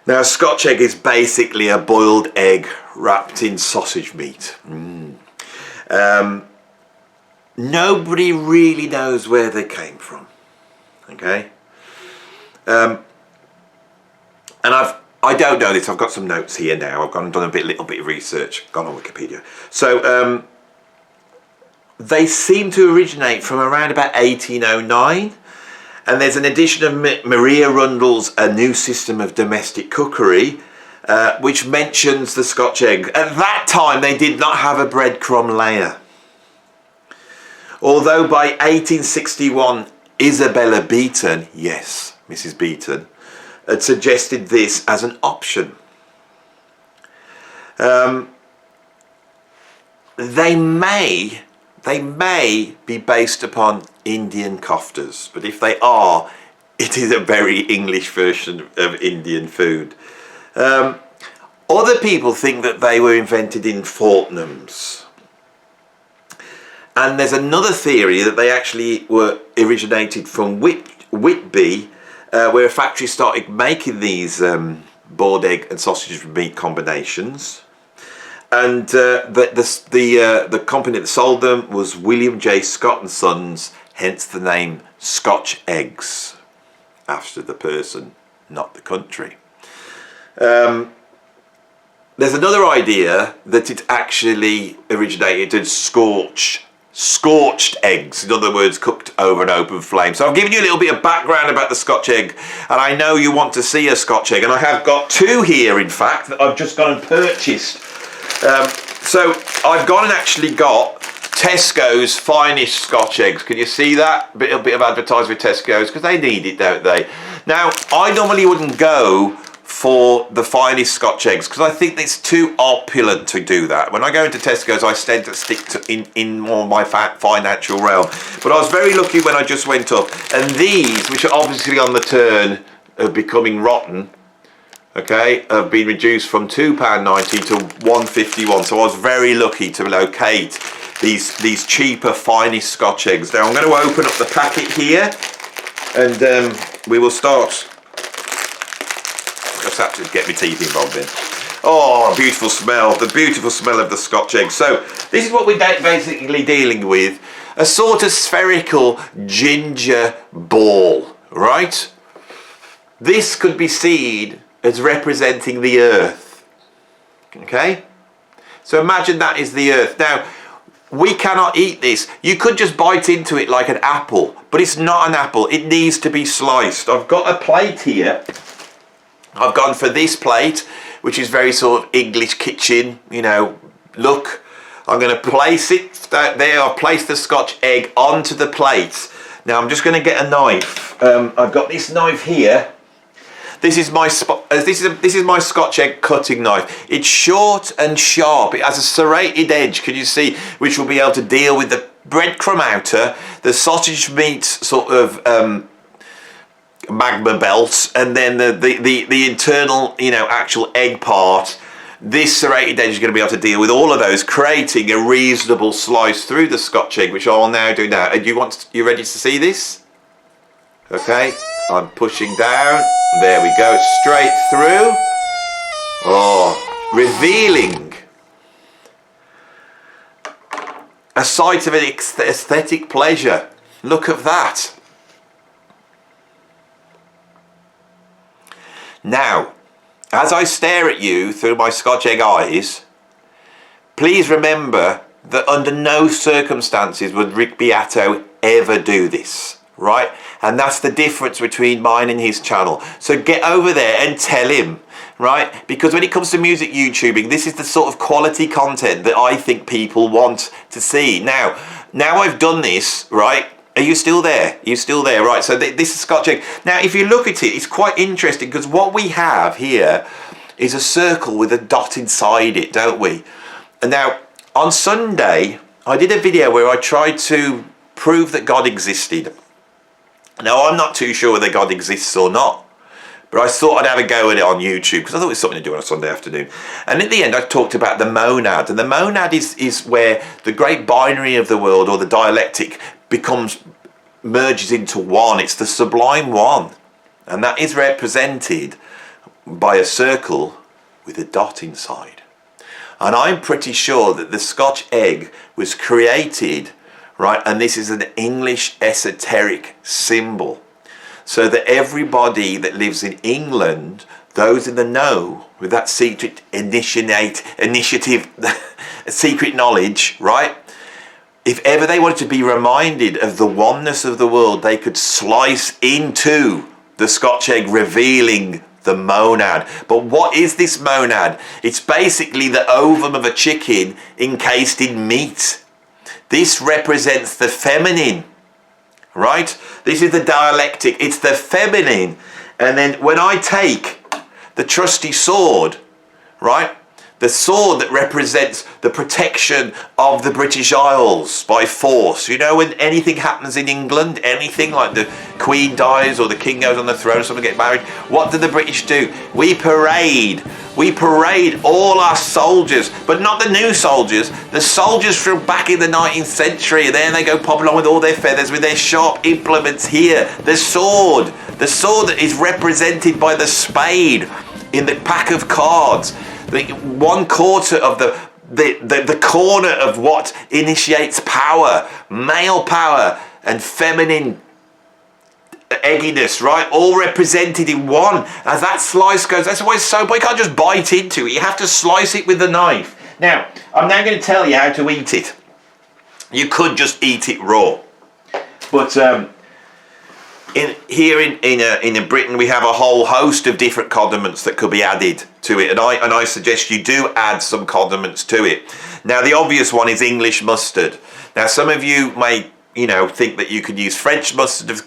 Now, a Scotch egg is basically a boiled egg wrapped in sausage meat. Nobody really knows where they came from. Okay, and I don't know this. I've got some notes here now. I've gone and done a little bit of research. Gone on Wikipedia. So they seem to originate from around about 1809. And there's an edition of Maria Rundle's A New System of Domestic Cookery, which mentions the Scotch egg. At that time, they did not have a breadcrumb layer. Although by 1861, Isabella Beeton, yes, Mrs. Beeton, had suggested this as an option. They may be based upon Indian koftas, but if they are, it is a very English version of Indian food. Other people think that they were invented in Fortnum's. And there's another theory that they actually were originated from Whitby, where a factory started making these boiled egg and sausage meat combinations. And the company that sold them was William J. Scott and Sons, hence the name Scotch Eggs, after the person, not the country. There's another idea that it actually originated in scorched eggs, in other words, cooked over an open flame. So I've given you a little bit of background about the Scotch egg, and I know you want to see a Scotch egg, and I have got two here, in fact, that I've just gone and purchased. So I've gone and actually got Tesco's finest Scotch eggs. Can you see that? A bit of advertising with Tesco's, because they need it, don't they? Now, I normally wouldn't go for the finest Scotch eggs because I think it's too opulent to do that. When I go into Tesco's, I tend to stick to in more my financial realm. But I was very lucky when I just went up, and these, which are obviously on the turn of becoming rotten, okay, have been reduced from £2.90 to £1.51. So I was very lucky to locate these cheaper, finest Scotch eggs. Now I'm going to open up the packet here, and we will start. Just have to get my teeth involved in. Oh, beautiful smell, the beautiful smell of the Scotch egg. So this is what we're basically dealing with, a sort of spherical ginger ball, right? This could be seen as representing the earth, okay? So imagine that is the earth. Now, we cannot eat this. You could just bite into it like an apple, but it's not an apple. It needs to be sliced. I've got a plate here. I've gone for this plate, which is very sort of English kitchen, you know, look. I'm going to place it there. I'll place the Scotch egg onto the plate. Now I'm just going to get a knife. I've got this knife here. This is my Scotch egg cutting knife. It's short and sharp. It has a serrated edge, can you see, which will be able to deal with the breadcrumb outer, the sausage meat sort of magma belts, and then the internal, you know, actual egg part. This serrated edge is going to be able to deal with all of those, creating a reasonable slice through the Scotch egg, which I'll now do now. And you ready to see this? Okay, I'm pushing down. There we go, straight through. Oh, revealing a sight of an aesthetic pleasure. Look at that. Now, as I stare at you through my Scotch egg eyes, please remember that under no circumstances would Rick Beato ever do this, right? And that's the difference between mine and his channel. So get over there and tell him, right? Because when it comes to music YouTubing, this is the sort of quality content that I think people want to see. Now I've done this, right? Are you still there? You're still there, right? So this is Scotch egg. Now, if you look at it, it's quite interesting because what we have here is a circle with a dot inside it, don't we? And now, on Sunday, I did a video where I tried to prove that God existed. Now, I'm not too sure whether God exists or not, but I thought I'd have a go at it on YouTube because I thought it was something to do on a Sunday afternoon. And at the end, I talked about the monad. And the monad is where the great binary of the world, or the dialectic, merges into one. It's the sublime one, and that is represented by a circle with a dot inside. And I'm pretty sure that the Scotch egg was created, right, and this is an English esoteric symbol, so that everybody that lives in England, those in the know, with that secret initiative, secret knowledge, right, if ever they wanted to be reminded of the oneness of the world, they could slice into the Scotch egg, revealing the monad. But what is this monad? It's basically the ovum of a chicken encased in meat. This represents the feminine, right? This is the dialectic. It's the feminine. And then when I take the trusty sword, right? The sword that represents the protection of the British Isles by force. You know, when anything happens in England, anything like the Queen dies or the King goes on the throne or someone gets married, what do the British do? We parade all our soldiers, but not the new soldiers, the soldiers from back in the 19th century. And then they go popping on with all their feathers, with their sharp implements here. The sword that is represented by the spade in the pack of cards. The 1/4 of the corner of what initiates power, male power and feminine egginess, right? All represented in one. As that slice goes, that's why it's so, but you can't just bite into it. You have to slice it with the knife. Now, I'm now going to tell you how to eat it. You could just eat it raw, but in Britain we have a whole host of different condiments that could be added to it, and I suggest you do add some condiments to it. Now, the obvious one is English mustard. Now, some of you may think that you could use French mustard. Of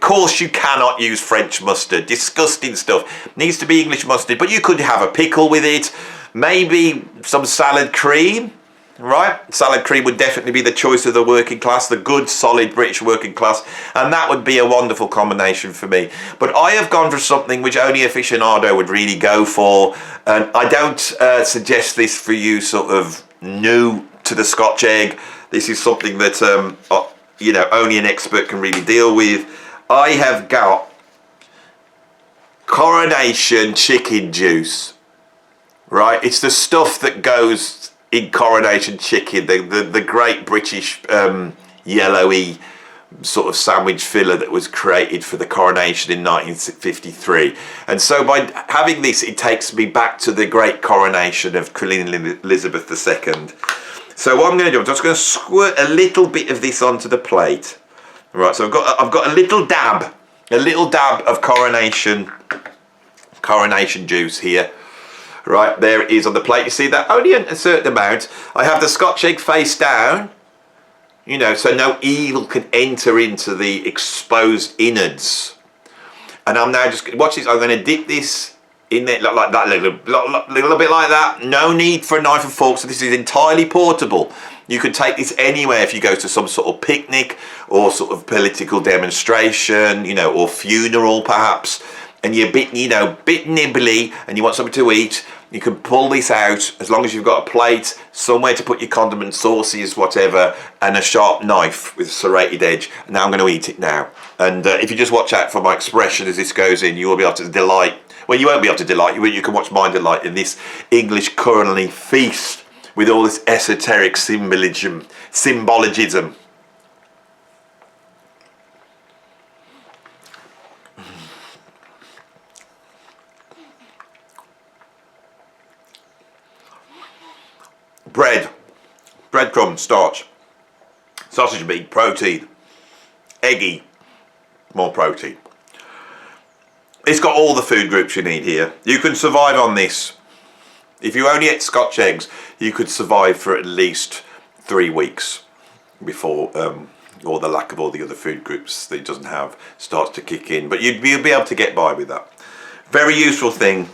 course you cannot use French mustard. Disgusting stuff. Needs to be English mustard, but you could have a pickle with it, maybe some salad cream. Right? Salad cream would definitely be the choice of the working class, the good, solid British working class, and that would be a wonderful combination for me. But I have gone for something which only aficionado would really go for, and I don't suggest this for you sort of new to the Scotch egg. This is something that only an expert can really deal with. I have got Coronation chicken juice. Right? It's the stuff that goes in Coronation chicken, the great British yellowy sort of sandwich filler that was created for the coronation in 1953. And so by having this, it takes me back to the great coronation of Queen Elizabeth II. So what I'm going to do, I'm just going to squirt a little bit of this onto the plate. Right, so I've got a little dab of coronation juice here. Right, there it is on the plate. You see that? Only a certain amount. I have the Scotch egg face down, so no evil can enter into the exposed innards. And I'm now just, watch this, I'm going to dip this in there like that, little bit like that. No need for a knife and fork, so this is entirely portable. You could take this anywhere if you go to some sort of picnic or sort of political demonstration, or funeral perhaps. And you're bit nibbly, and you want something to eat, you can pull this out as long as you've got a plate, somewhere to put your condiment sauces, whatever, and a sharp knife with a serrated edge. Now I'm going to eat it now. And if you just watch out for my expression as this goes in, you will be able to delight. Well, you won't be able to delight. You can watch my delight in this English culinary feast with all this esoteric symbolism. Breadcrumbs, starch, sausage meat, protein, eggy, more protein. It's got all the food groups you need here. You can survive on this. If you only ate Scotch eggs, you could survive for at least 3 weeks before or the lack of all the other food groups that it doesn't have starts to kick in. But you'll be able to get by with that. Very useful thing.